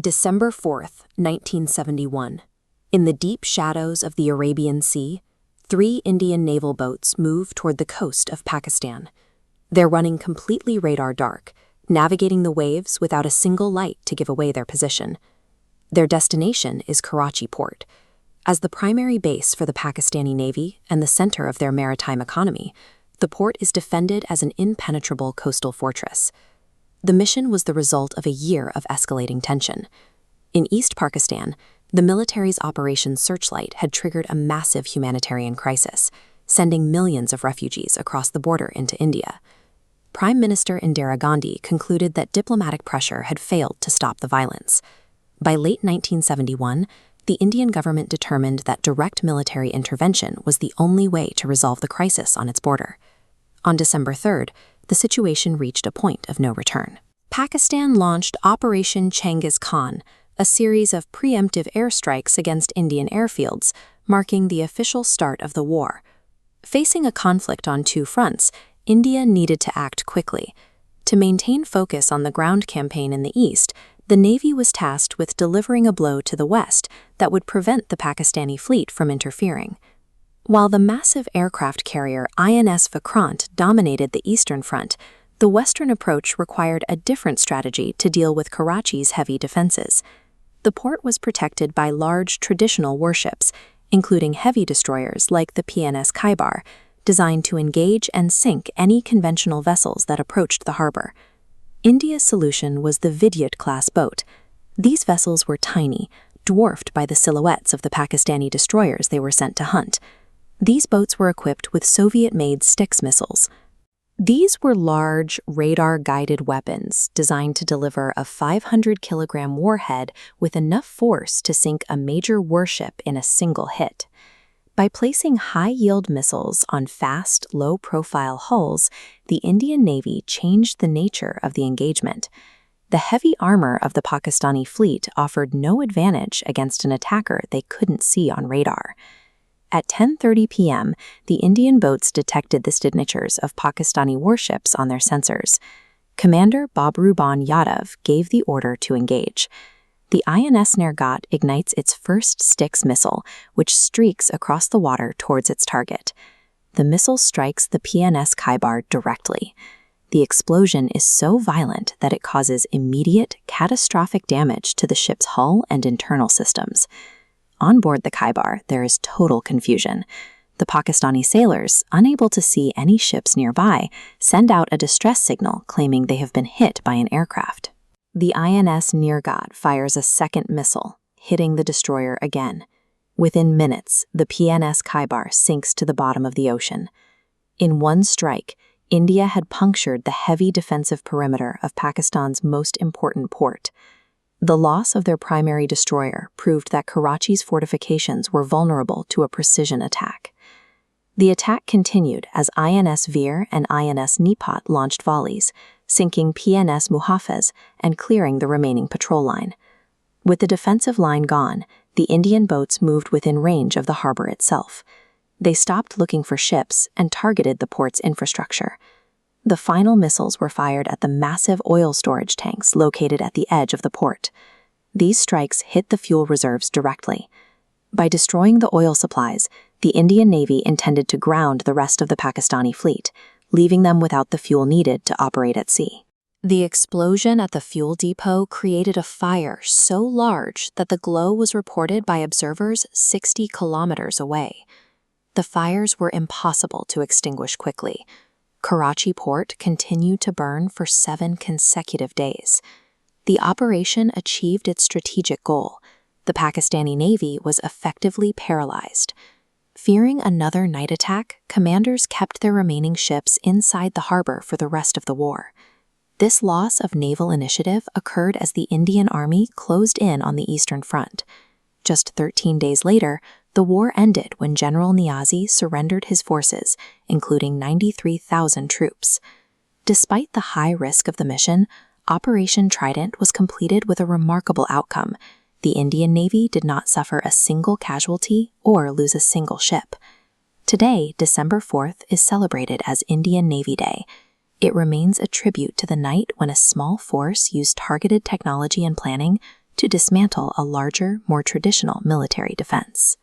December 4th, 1971. In the deep shadows of the Arabian Sea, 3 Indian naval boats move toward the coast of Pakistan. They're running completely radar dark, navigating the waves without a single light to give away their position. Their destination is Karachi Port. As the primary base for the Pakistani Navy and the center of their maritime economy, the port is defended as an impenetrable coastal fortress. The mission was the result of a year of escalating tension. In East Pakistan, the military's Operation Searchlight had triggered a massive humanitarian crisis, sending millions of refugees across the border into India. Prime Minister Indira Gandhi concluded that diplomatic pressure had failed to stop the violence. By late 1971, the Indian government determined that direct military intervention was the only way to resolve the crisis on its border. On December 3rd, the situation reached a point of no return. Pakistan launched Operation Genghis Khan, a series of preemptive airstrikes against Indian airfields, marking the official start of the war. Facing a conflict on 2 fronts, India needed to act quickly. To maintain focus on the ground campaign in the east, the Navy was tasked with delivering a blow to the west that would prevent the Pakistani fleet from interfering. While the massive aircraft carrier INS Veer dominated the eastern front, the western approach required a different strategy to deal with Karachi's heavy defenses. The port was protected by large traditional warships, including heavy destroyers like the PNS Khyber, designed to engage and sink any conventional vessels that approached the harbor. India's solution was the Vidyut-class boat. These vessels were tiny, dwarfed by the silhouettes of the Pakistani destroyers they were sent to hunt. These boats were equipped with Soviet-made Styx missiles. These were large, radar-guided weapons designed to deliver a 500-kilogram warhead with enough force to sink a major warship in a single hit. By placing high-yield missiles on fast, low-profile hulls, the Indian Navy changed the nature of the engagement. The heavy armor of the Pakistani fleet offered no advantage against an attacker they couldn't see on radar. At 10:30 p.m., the Indian boats detected the signatures of Pakistani warships on their sensors. Commander Babruban Yadav gave the order to engage. The INS Nirghat ignites its first Styx missile, which streaks across the water towards its target. The missile strikes the PNS Khyber directly. The explosion is so violent that it causes immediate, catastrophic damage to the ship's hull and internal systems. On board the Khyber, there is total confusion. The Pakistani sailors, unable to see any ships nearby, send out a distress signal claiming they have been hit by an aircraft. The INS Nirghat fires a second missile, hitting the destroyer again. Within minutes, the PNS Khyber sinks to the bottom of the ocean. In one strike, India had punctured the heavy defensive perimeter of Pakistan's most important port. The loss of their primary destroyer proved that Karachi's fortifications were vulnerable to a precision attack. The attack continued as INS Veer and INS Nipat launched volleys, sinking PNS Muhafez and clearing the remaining patrol line. With the defensive line gone, the Indian boats moved within range of the harbor itself. They stopped looking for ships and targeted the port's infrastructure. The final missiles were fired at the massive oil storage tanks located at the edge of the port. These strikes hit the fuel reserves directly. By destroying the oil supplies, the Indian Navy intended to ground the rest of the Pakistani fleet, leaving them without the fuel needed to operate at sea. The explosion at the fuel depot created a fire so large that the glow was reported by observers 60 kilometers away. The fires were impossible to extinguish quickly. Karachi Port continued to burn for 7 consecutive days. The operation achieved its strategic goal. The Pakistani Navy was effectively paralyzed. Fearing another night attack, commanders kept their remaining ships inside the harbor for the rest of the war. This loss of naval initiative occurred as the Indian Army closed in on the Eastern Front. Just 13 days later, the war ended when General Niazi surrendered his forces, including 93,000 troops. Despite the high risk of the mission, Operation Trident was completed with a remarkable outcome. The Indian Navy did not suffer a single casualty or lose a single ship. Today, December 4th, is celebrated as Indian Navy Day. It remains a tribute to the night when a small force used targeted technology and planning to dismantle a larger, more traditional military defense.